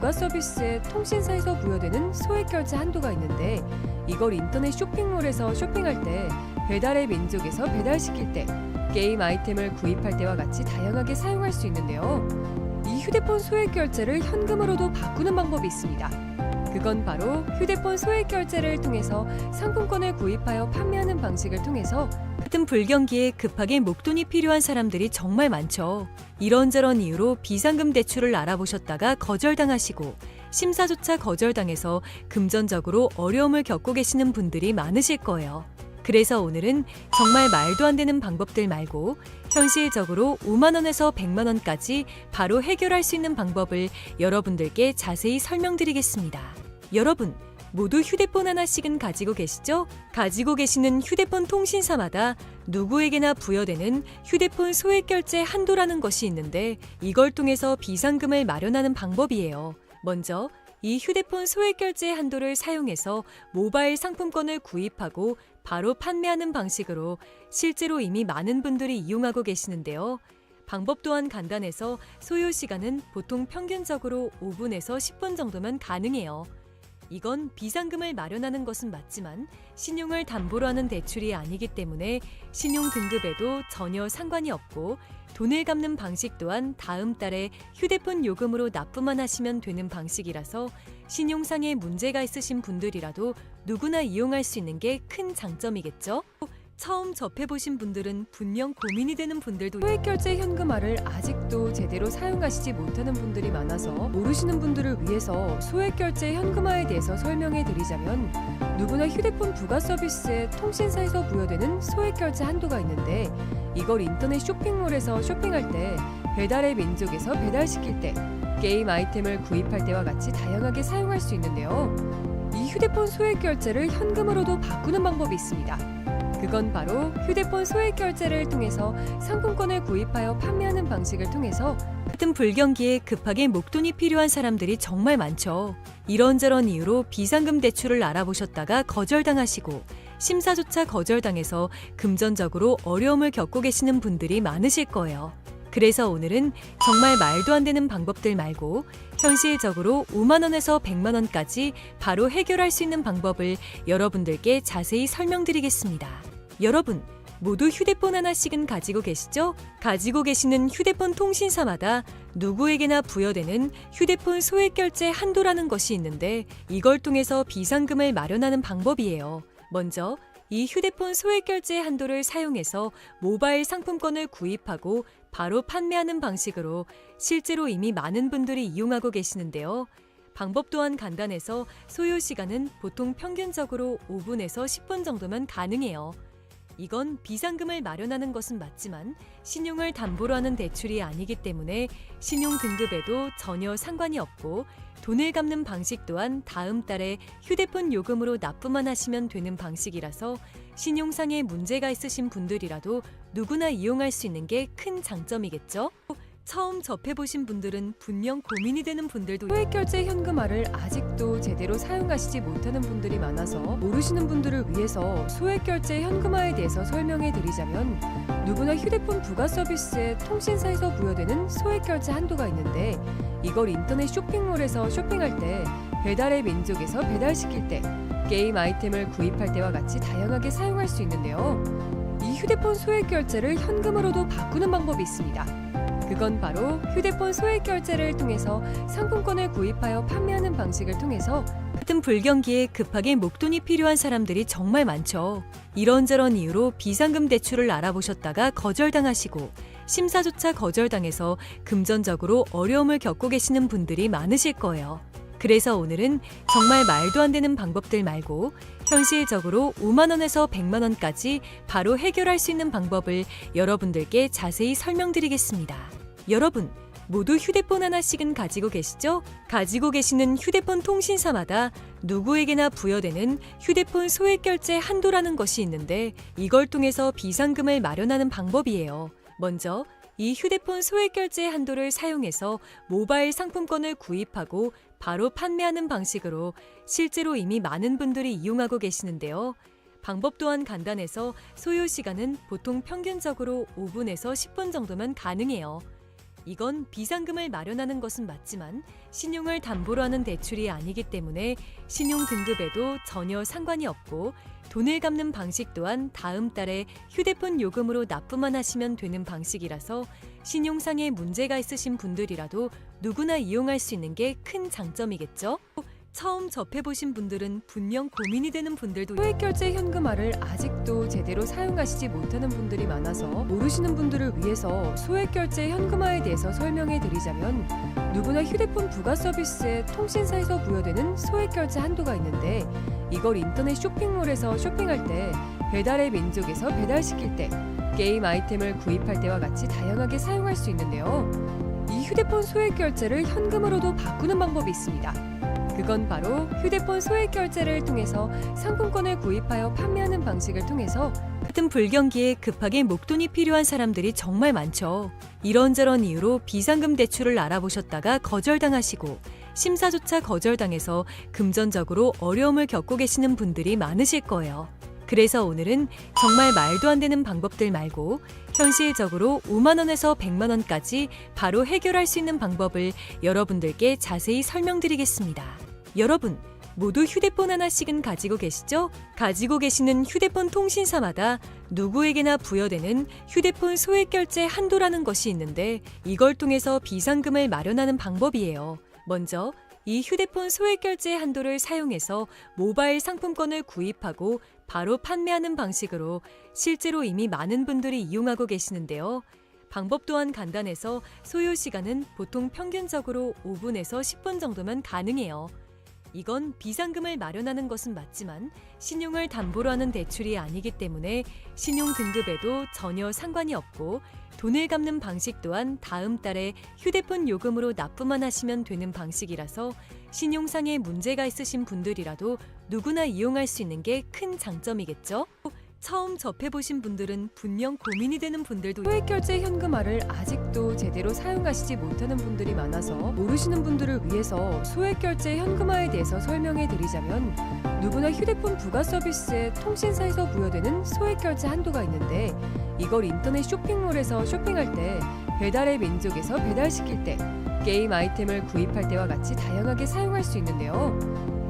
부가 서비스에 통신사에서 부여되는 소액 결제 한도가 있는데 이걸 인터넷 쇼핑몰에서 쇼핑할 때, 배달의 민족에서 배달시킬 때, 게임 아이템을 구입할 때와 같이 다양하게 사용할 수 있는데요. 이 휴대폰 소액 결제를 현금으로도 바꾸는 방법이 있습니다. 그건 바로 휴대폰 소액 결제를 통해서 상품권을 구입하여 판매하는 방식을 통해서 같은 불경기에 급하게 목돈이 필요한 사람들이 정말 많죠. 이런저런 이유로 비상금 대출을 알아보셨다가 거절당하시고 심사조차 거절당해서 금전적으로 어려움을 겪고 계시는 분들이 많으실 거예요. 그래서 오늘은 정말 말도 안 되는 방법들 말고 현실적으로 5만 원에서 100만 원까지 바로 해결할 수 있는 방법을 여러분들께 자세히 설명드리겠습니다. 여러분, 모두 휴대폰 하나씩은 가지고 계시죠? 가지고 계시는 휴대폰 통신사마다 누구에게나 부여되는 휴대폰 소액 결제 한도라는 것이 있는데 이걸 통해서 비상금을 마련하는 방법이에요. 먼저 이 휴대폰 소액 결제 한도를 사용해서 모바일 상품권을 구입하고 바로 판매하는 방식으로 실제로 이미 많은 분들이 이용하고 계시는데요. 방법 또한 간단해서 소요 시간은 보통 평균적으로 5분에서 10분 정도면 가능해요. 이건 비상금을 마련하는 것은 맞지만 신용을 담보로 하는 대출이 아니기 때문에 신용 등급에도 전혀 상관이 없고 돈을 갚는 방식 또한 다음 달에 휴대폰 요금으로 납부만 하시면 되는 방식이라서 신용상의 문제가 있으신 분들이라도 누구나 이용할 수 있는 게 큰 장점이겠죠? 처음 접해보신 분들은 분명 고민이 되는 분들도 소액결제 현금화를 아직도 제대로 사용하시지 못하는 분들이 많아서 모르시는 분들을 위해서 소액결제 현금화에 대해서 설명해 드리자면, 누구나 휴대폰 부가 서비스에 통신사에서 부여되는 소액결제 한도가 있는데 이걸 인터넷 쇼핑몰에서 쇼핑할 때, 배달의 민족에서 배달시킬 때, 게임 아이템을 구입할 때와 같이 다양하게 사용할 수 있는데요. 이 휴대폰 소액결제를 현금으로도 바꾸는 방법이 있습니다. 그건 바로 휴대폰 소액 결제를 통해서 상품권을 구입하여 판매하는 방식을 통해서 같은 불경기에 급하게 목돈이 필요한 사람들이 정말 많죠. 이런저런 이유로 비상금 대출을 알아보셨다가 거절당하시고 심사조차 거절당해서 금전적으로 어려움을 겪고 계시는 분들이 많으실 거예요. 그래서 오늘은 정말 말도 안 되는 방법들 말고 현실적으로 5만 원에서 100만 원까지 바로 해결할 수 있는 방법을 여러분들께 자세히 설명드리겠습니다. 여러분, 모두 휴대폰 하나씩은 가지고 계시죠? 가지고 계시는 휴대폰 통신사마다 누구에게나 부여되는 휴대폰 소액 결제 한도라는 것이 있는데 이걸 통해서 비상금을 마련하는 방법이에요. 먼저 이 휴대폰 소액 결제 한도를 사용해서 모바일 상품권을 구입하고 바로 판매하는 방식으로 실제로 이미 많은 분들이 이용하고 계시는데요. 방법 또한 간단해서 소요 시간은 보통 평균적으로 5분에서 10분 정도면 가능해요. 이건 비상금을 마련하는 것은 맞지만 신용을 담보로 하는 대출이 아니기 때문에 신용 등급에도 전혀 상관이 없고 돈을 갚는 방식 또한 다음 달에 휴대폰 요금으로 납부만 하시면 되는 방식이라서 신용상의 문제가 있으신 분들이라도 누구나 이용할 수 있는 게 큰 장점이겠죠? 처음 접해보신 분들은 분명 고민이 되는 분들도 소액결제 현금화를 아직도 제대로 사용하시지 못하는 분들이 많아서 모르시는 분들을 위해서 소액결제 현금화에 대해서 설명해 드리자면, 누구나 휴대폰 부가 서비스에 통신사에서 부여되는 소액결제 한도가 있는데 이걸 인터넷 쇼핑몰에서 쇼핑할 때, 배달의 민족에서 배달시킬 때, 게임 아이템을 구입할 때와 같이 다양하게 사용할 수 있는데요. 이 휴대폰 소액 결제를 현금으로도 바꾸는 방법이 있습니다. 그건 바로 휴대폰 소액 결제를 통해서 상품권을 구입하여 판매하는 방식을 통해서 같은 불경기에 급하게 목돈이 필요한 사람들이 정말 많죠. 이런저런 이유로 비상금 대출을 알아보셨다가 거절당하시고 심사조차 거절당해서 금전적으로 어려움을 겪고 계시는 분들이 많으실 거예요. 그래서 오늘은 정말 말도 안 되는 방법들 말고 현실적으로 5만 원에서 100만 원까지 바로 해결할 수 있는 방법을 여러분들께 자세히 설명드리겠습니다. 여러분, 모두 휴대폰 하나씩은 가지고 계시죠? 가지고 계시는 휴대폰 통신사마다 누구에게나 부여되는 휴대폰 소액 결제 한도라는 것이 있는데 이걸 통해서 비상금을 마련하는 방법이에요. 먼저 이 휴대폰 소액 결제 한도를 사용해서 모바일 상품권을 구입하고 바로 판매하는 방식으로 실제로 이미 많은 분들이 이용하고 계시는데요. 방법 또한 간단해서 소요 시간은 보통 평균적으로 5분에서 10분 정도면 가능해요. 이건 비상금을 마련하는 것은 맞지만 신용을 담보로 하는 대출이 아니기 때문에 신용 등급에도 전혀 상관이 없고 돈을 갚는 방식 또한 다음 달에 휴대폰 요금으로 납부만 하시면 되는 방식이라서 신용상에 문제가 있으신 분들이라도 누구나 이용할 수 있는 게 큰 장점이겠죠? 처음 접해보신 분들은 분명 고민이 되는 분들도 소액결제 현금화를 아직도 제대로 사용하시지 못하는 분들이 많아서 모르시는 분들을 위해서 소액결제 현금화에 대해서 설명해 드리자면 누구나 휴대폰 부가 서비스에 통신사에서 부여되는 소액결제 한도가 있는데 이걸 인터넷 쇼핑몰에서 쇼핑할 때 배달의 민족에서 배달시킬 때 게임 아이템을 구입할 때와 같이 다양하게 사용할 수 있는데요. 이 휴대폰 소액결제를 현금으로도 바꾸는 방법이 있습니다. 그건 바로 휴대폰 소액결제를 통해서 상품권을 구입하여 판매하는 방식을 통해서 같은 불경기에 급하게 목돈이 필요한 사람들이 정말 많죠. 이런저런 이유로 비상금 대출을 알아보셨다가 거절당하시고 심사조차 거절당해서 금전적으로 어려움을 겪고 계시는 분들이 많으실 거예요. 그래서 오늘은 정말 말도 안 되는 방법들 말고 현실적으로 5만 원에서 100만 원까지 바로 해결할 수 있는 방법을 여러분들께 자세히 설명드리겠습니다. 여러분, 모두 휴대폰 하나씩은 가지고 계시죠? 가지고 계시는 휴대폰 통신사마다 누구에게나 부여되는 휴대폰 소액결제 한도라는 것이 있는데 이걸 통해서 비상금을 마련하는 방법이에요. 먼저 이 휴대폰 소액결제 한도를 사용해서 모바일 상품권을 구입하고 바로 판매하는 방식으로 실제로 이미 많은 분들이 이용하고 계시는데요. 방법 또한 간단해서 소요 시간은 보통 평균적으로 5분에서 10분 정도면 가능해요. 이건 비상금을 마련하는 것은 맞지만 신용을 담보로 하는 대출이 아니기 때문에 신용 등급에도 전혀 상관이 없고 돈을 갚는 방식 또한 다음 달에 휴대폰 요금으로 납부만 하시면 되는 방식이라서 신용상에 문제가 있으신 분들이라도 누구나 이용할 수 있는 게 큰 장점이겠죠? 처음 접해보신 분들은 분명 고민이 되는 분들도 소액결제 현금화를 아직도 제대로 사용하시지 못하는 분들이 많아서 모르시는 분들을 위해서 소액결제 현금화에 대해서 설명해 드리자면 누구나 휴대폰 부가 서비스에 통신사에서 부여되는 소액결제 한도가 있는데 이걸 인터넷 쇼핑몰에서 쇼핑할 때 배달의 민족에서 배달시킬 때 게임 아이템을 구입할 때와 같이 다양하게 사용할 수 있는데요.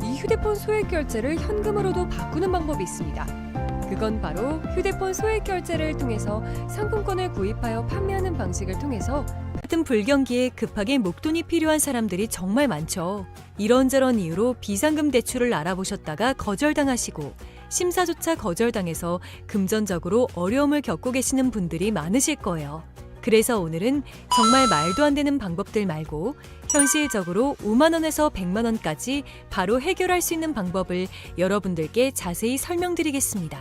이 휴대폰 소액결제를 현금으로도 바꾸는 방법이 있습니다. 그건 바로 휴대폰 소액결제를 통해서 상품권을 구입하여 판매하는 방식을 통해서 같은 불경기에 급하게 목돈이 필요한 사람들이 정말 많죠. 이런저런 이유로 비상금 대출을 알아보셨다가 거절당하시고 심사조차 거절당해서 금전적으로 어려움을 겪고 계시는 분들이 많으실 거예요. 그래서 오늘은 정말 말도 안 되는 방법들 말고 현실적으로 5만 원에서 100만 원까지 바로 해결할 수 있는 방법을 여러분들께 자세히 설명드리겠습니다.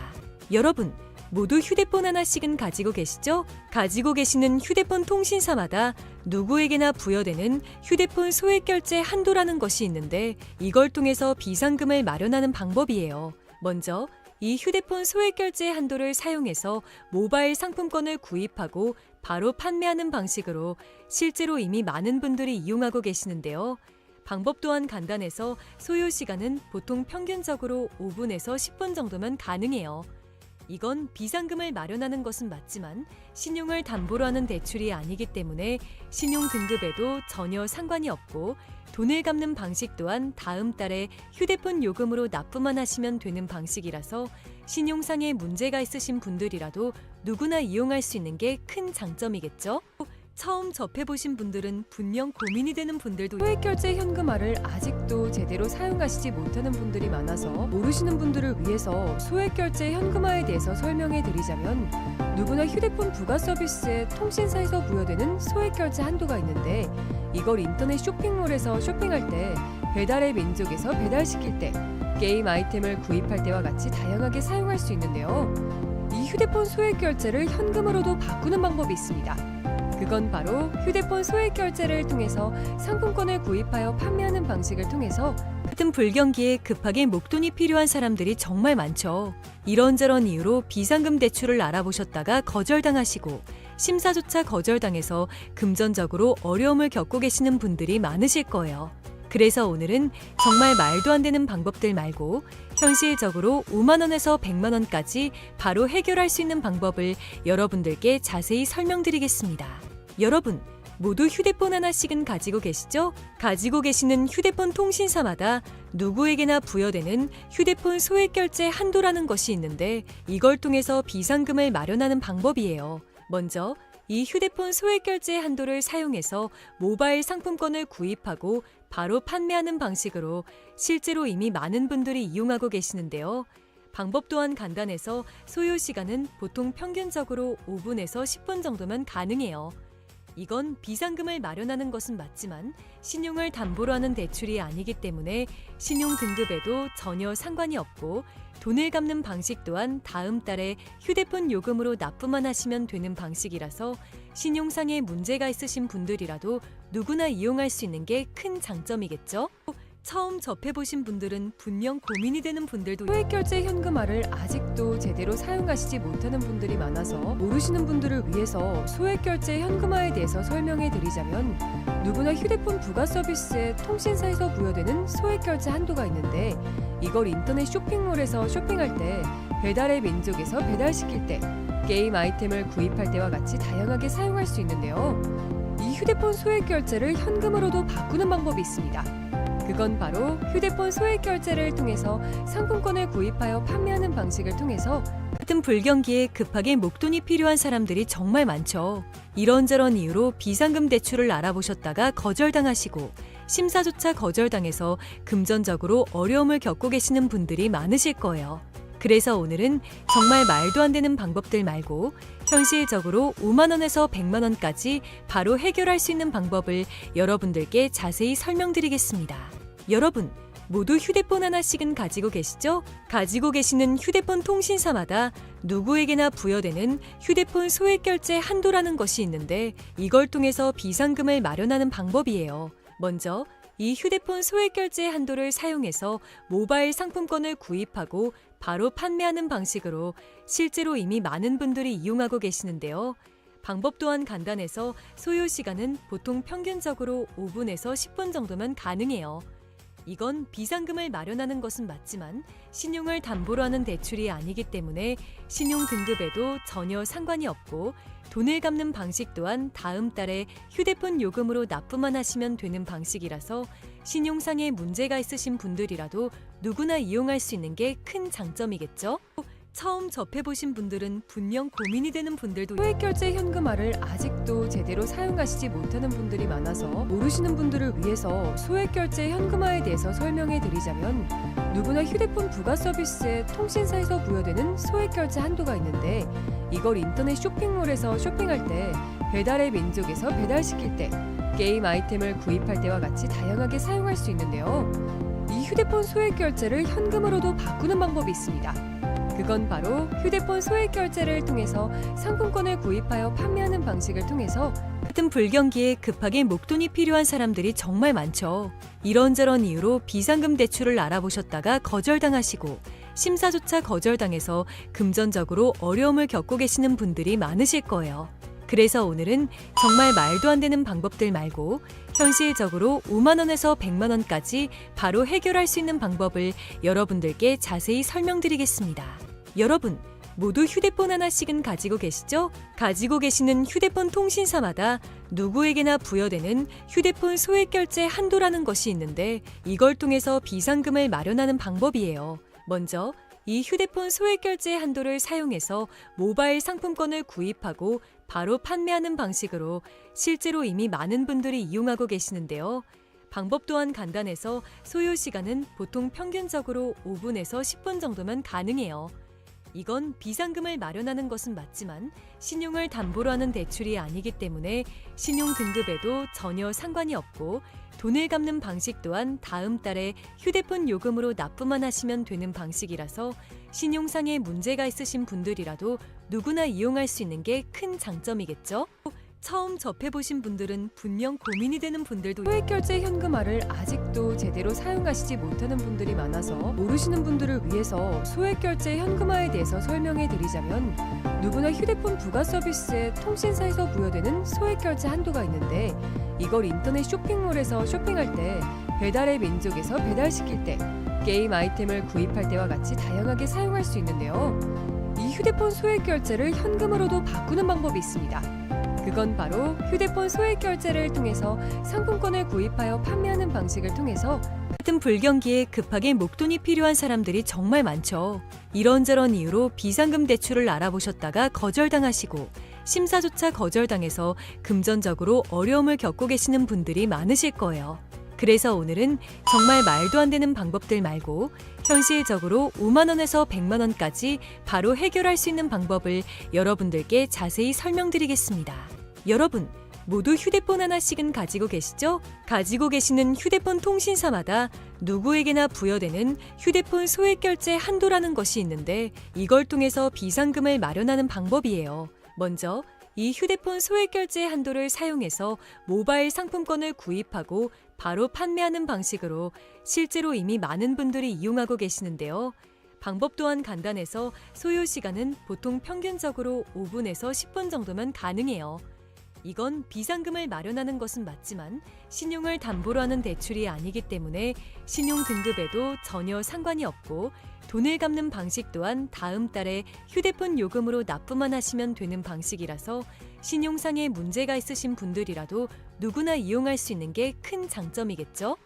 여러분, 모두 휴대폰 하나씩은 가지고 계시죠? 가지고 계시는 휴대폰 통신사마다 누구에게나 부여되는 휴대폰 소액결제 한도라는 것이 있는데 이걸 통해서 비상금을 마련하는 방법이에요. 먼저 이 휴대폰 소액결제 한도를 사용해서 모바일 상품권을 구입하고 바로 판매하는 방식으로 실제로 이미 많은 분들이 이용하고 계시는데요. 방법 또한 간단해서 소요 시간은 보통 평균적으로 5분에서 10분 정도면 가능해요. 이건 비상금을 마련하는 것은 맞지만 신용을 담보로 하는 대출이 아니기 때문에 신용 등급에도 전혀 상관이 없고 돈을 갚는 방식 또한 다음 달에 휴대폰 요금으로 납부만 하시면 되는 방식이라서 신용상에 문제가 있으신 분들이라도 누구나 이용할 수 있는 게 큰 장점이겠죠? 처음 접해보신 분들은 분명 고민이 되는 분들도 소액결제 현금화를 아직도 제대로 사용하시지 못하는 분들이 많아서 모르시는 분들을 위해서 소액결제 현금화에 대해서 설명해 드리자면 누구나 휴대폰 부가 서비스에 통신사에서 부여되는 소액결제 한도가 있는데 이걸 인터넷 쇼핑몰에서 쇼핑할 때 배달의 민족에서 배달시킬 때 게임 아이템을 구입할 때와 같이 다양하게 사용할 수 있는데요. 이 휴대폰 소액결제를 현금으로도 바꾸는 방법이 있습니다. 그건 바로 휴대폰 소액결제를 통해서 상품권을 구입하여 판매하는 방식을 통해서 같은 불경기에 급하게 목돈이 필요한 사람들이 정말 많죠. 이런저런 이유로 비상금 대출을 알아보셨다가 거절당하시고 심사조차 거절당해서 금전적으로 어려움을 겪고 계시는 분들이 많으실 거예요. 그래서 오늘은 정말 말도 안 되는 방법들 말고 현실적으로 5만 원에서 100만 원까지 바로 해결할 수 있는 방법을 여러분들께 자세히 설명드리겠습니다. 여러분, 모두 휴대폰 하나씩은 가지고 계시죠? 가지고 계시는 휴대폰 통신사마다 누구에게나 부여되는 휴대폰 소액 결제 한도라는 것이 있는데 이걸 통해서 비상금을 마련하는 방법이에요. 먼저 이 휴대폰 소액 결제 한도를 사용해서 모바일 상품권을 구입하고 바로 판매하는 방식으로 실제로 이미 많은 분들이 이용하고 계시는데요. 방법 또한 간단해서 소요 시간은 보통 평균적으로 5분에서 10분 정도면 가능해요. 이건 비상금을 마련하는 것은 맞지만 신용을 담보로 하는 대출이 아니기 때문에 신용 등급에도 전혀 상관이 없고 돈을 갚는 방식 또한 다음 달에 휴대폰 요금으로 납부만 하시면 되는 방식이라서 신용상에 문제가 있으신 분들이라도 누구나 이용할 수 있는 게 큰 장점이겠죠? 처음 접해보신 분들은 분명 고민이 되는 분들도 소액결제 현금화를 아직도 제대로 사용하시지 못하는 분들이 많아서 모르시는 분들을 위해서 소액결제 현금화에 대해서 설명해 드리자면 누구나 휴대폰 부가 서비스에 통신사에서 부여되는 소액결제 한도가 있는데 이걸 인터넷 쇼핑몰에서 쇼핑할 때 배달의 민족에서 배달시킬 때 게임 아이템을 구입할 때와 같이 다양하게 사용할 수 있는데요. 이 휴대폰 소액결제를 현금으로도 바꾸는 방법이 있습니다. 그건 바로 휴대폰 소액 결제를 통해서 상품권을 구입하여 판매하는 방식을 통해서 같은 불경기에 급하게 목돈이 필요한 사람들이 정말 많죠. 이런저런 이유로 비상금 대출을 알아보셨다가 거절당하시고 심사조차 거절당해서 금전적으로 어려움을 겪고 계시는 분들이 많으실 거예요. 그래서 오늘은 정말 말도 안 되는 방법들 말고 현실적으로 5만 원에서 100만 원까지 바로 해결할 수 있는 방법을 여러분들께 자세히 설명드리겠습니다. 여러분, 모두 휴대폰 하나씩은 가지고 계시죠? 가지고 계시는 휴대폰 통신사마다 누구에게나 부여되는 휴대폰 소액 결제 한도라는 것이 있는데 이걸 통해서 비상금을 마련하는 방법이에요. 먼저 이 휴대폰 소액 결제 한도를 사용해서 모바일 상품권을 구입하고 바로 판매하는 방식으로 실제로 이미 많은 분들이 이용하고 계시는데요. 방법 또한 간단해서 소요 시간은 보통 평균적으로 5분에서 10분 정도면 가능해요. 이건 비상금을 마련하는 것은 맞지만 신용을 담보로 하는 대출이 아니기 때문에 신용 등급에도 전혀 상관이 없고 돈을 갚는 방식 또한 다음 달에 휴대폰 요금으로 납부만 하시면 되는 방식이라서 신용상에 문제가 있으신 분들이라도 누구나 이용할 수 있는 게 큰 장점이겠죠? 처음 접해보신 분들은 분명 고민이 되는 분들도 소액결제 현금화를 아직도 제대로 사용하시지 못하는 분들이 많아서 모르시는 분들을 위해서 소액결제 현금화에 대해서 설명해 드리자면 누구나 휴대폰 부가 서비스에 통신사에서 부여되는 소액결제 한도가 있는데 이걸 인터넷 쇼핑몰에서 쇼핑할 때 배달의 민족에서 배달시킬 때 게임 아이템을 구입할 때와 같이 다양하게 사용할 수 있는데요. 이 휴대폰 소액결제를 현금으로도 바꾸는 방법이 있습니다. 그건 바로 휴대폰 소액 결제를 통해서 상품권을 구입하여 판매하는 방식을 통해서 같은 불경기에 급하게 목돈이 필요한 사람들이 정말 많죠. 이런저런 이유로 비상금 대출을 알아보셨다가 거절당하시고 심사조차 거절당해서 금전적으로 어려움을 겪고 계시는 분들이 많으실 거예요. 그래서 오늘은 정말 말도 안 되는 방법들 말고 현실적으로 5만 원에서 100만 원까지 바로 해결할 수 있는 방법을 여러분들께 자세히 설명드리겠습니다. 여러분, 모두 휴대폰 하나씩은 가지고 계시죠? 가지고 계시는 휴대폰 통신사마다 누구에게나 부여되는 휴대폰 소액 결제 한도라는 것이 있는데 이걸 통해서 비상금을 마련하는 방법이에요. 먼저 이 휴대폰 소액 결제 한도를 사용해서 모바일 상품권을 구입하고 바로 판매하는 방식으로 실제로 이미 많은 분들이 이용하고 계시는데요. 방법 또한 간단해서 소요 시간은 보통 평균적으로 5분에서 10분 정도면 가능해요. 이건 비상금을 마련하는 것은 맞지만 신용을 담보로 하는 대출이 아니기 때문에 신용 등급에도 전혀 상관이 없고 돈을 갚는 방식 또한 다음 달에 휴대폰 요금으로 납부만 하시면 되는 방식이라서 신용상에 문제가 있으신 분들이라도 누구나 이용할 수 있는 게 큰 장점이겠죠? 처음 접해보신 분들은 분명 고민이 되는 분들도 소액결제 현금화를 아직도 제대로 사용하시지 못하는 분들이 많아서 모르시는 분들을 위해서 소액결제 현금화에 대해서 설명해 드리자면 누구나 휴대폰 부가 서비스에 통신사에서 부여되는 소액결제 한도가 있는데 이걸 인터넷 쇼핑몰에서 쇼핑할 때 배달의 민족에서 배달시킬 때 게임 아이템을 구입할 때와 같이 다양하게 사용할 수 있는데요. 이 휴대폰 소액결제를 현금으로도 바꾸는 방법이 있습니다. 그건 바로 휴대폰 소액 결제를 통해서 상품권을 구입하여 판매하는 방식을 통해서 같은 불경기에 급하게 목돈이 필요한 사람들이 정말 많죠. 이런저런 이유로 비상금 대출을 알아보셨다가 거절당하시고 심사조차 거절당해서 금전적으로 어려움을 겪고 계시는 분들이 많으실 거예요. 그래서 오늘은 정말 말도 안 되는 방법들 말고 현실적으로 5만 원에서 100만 원까지 바로 해결할 수 있는 방법을 여러분들께 자세히 설명드리겠습니다. 여러분, 모두 휴대폰 하나씩은 가지고 계시죠? 가지고 계시는 휴대폰 통신사마다 누구에게나 부여되는 휴대폰 소액 결제 한도라는 것이 있는데 이걸 통해서 비상금을 마련하는 방법이에요. 먼저 이 휴대폰 소액 결제 한도를 사용해서 모바일 상품권을 구입하고 바로 판매하는 방식으로 실제로 이미 많은 분들이 이용하고 계시는데요. 방법 또한 간단해서 소요 시간은 보통 평균적으로 5분에서 10분 정도면 가능해요. 이건 비상금을 마련하는 것은 맞지만 신용을 담보로 하는 대출이 아니기 때문에 신용 등급에도 전혀 상관이 없고 돈을 갚는 방식 또한 다음 달에 휴대폰 요금으로 납부만 하시면 되는 방식이라서 신용상에 문제가 있으신 분들이라도 누구나 이용할 수 있는 게 큰 장점이겠죠?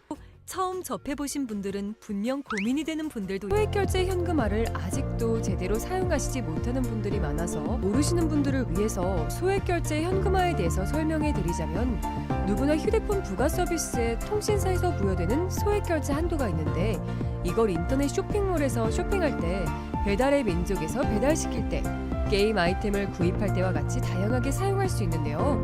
처음 접해보신 분들은 분명 고민이 되는 분들도 소액 결제 현금화를 아직도 제대로 사용하시지 못하는 분들이 많아서 모르시는 분들을 위해서 소액 결제 현금화에 대해서 설명해 드리자면 누구나 휴대폰 부가 서비스에 통신사에서 부여되는 소액 결제 한도가 있는데 이걸 인터넷 쇼핑몰에서 쇼핑할 때 배달의 민족에서 배달시킬 때 게임 아이템을 구입할 때와 같이 다양하게 사용할 수 있는데요.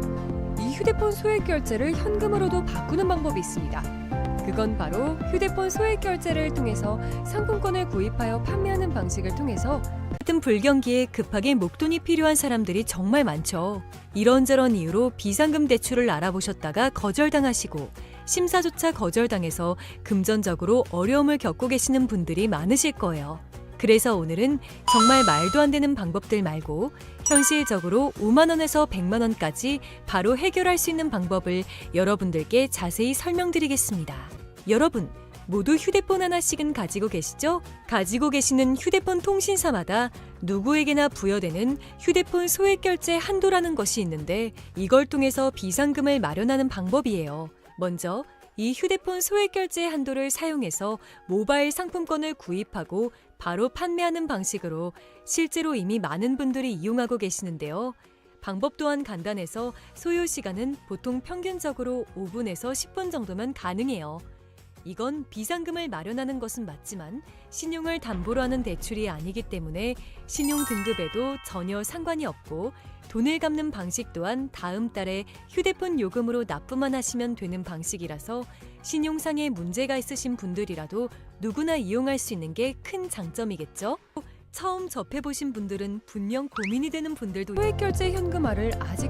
이 휴대폰 소액 결제를 현금으로도 바꾸는 방법이 있습니다. 그건 바로 휴대폰 소액 결제를 통해서 상품권을 구입하여 판매하는 방식을 통해서 같은 불경기에 급하게 목돈이 필요한 사람들이 정말 많죠. 이런저런 이유로 비상금 대출을 알아보셨다가 거절당하시고 심사조차 거절당해서 금전적으로 어려움을 겪고 계시는 분들이 많으실 거예요. 그래서 오늘은 정말 말도 안 되는 방법들 말고 현실적으로 5만 원에서 100만 원까지 바로 해결할 수 있는 방법을 여러분들께 자세히 설명드리겠습니다. 여러분, 모두 휴대폰 하나씩은 가지고 계시죠? 가지고 계시는 휴대폰 통신사마다 누구에게나 부여되는 휴대폰 소액 결제 한도라는 것이 있는데 이걸 통해서 비상금을 마련하는 방법이에요. 먼저 이 휴대폰 소액 결제 한도를 사용해서 모바일 상품권을 구입하고 바로 판매하는 방식으로 실제로 이미 많은 분들이 이용하고 계시는데요. 방법 또한 간단해서 소요 시간은 보통 평균적으로 5분에서 10분 정도면 가능해요. 이건 비상금을 마련하는 것은 맞지만 신용을 담보로 하는 대출이 아니기 때문에 신용 등급에도 전혀 상관이 없고 돈을 갚는 방식 또한 다음 달에 휴대폰 요금으로 납부만 하시면 되는 방식이라서 신용상에 문제가 있으신 분들이라도 누구나 이용할 수 있는 게 큰 장점이겠죠? 처음 접해보신 분들은 분명 고민이 되는 분들도 소액 결제 현금화를 아직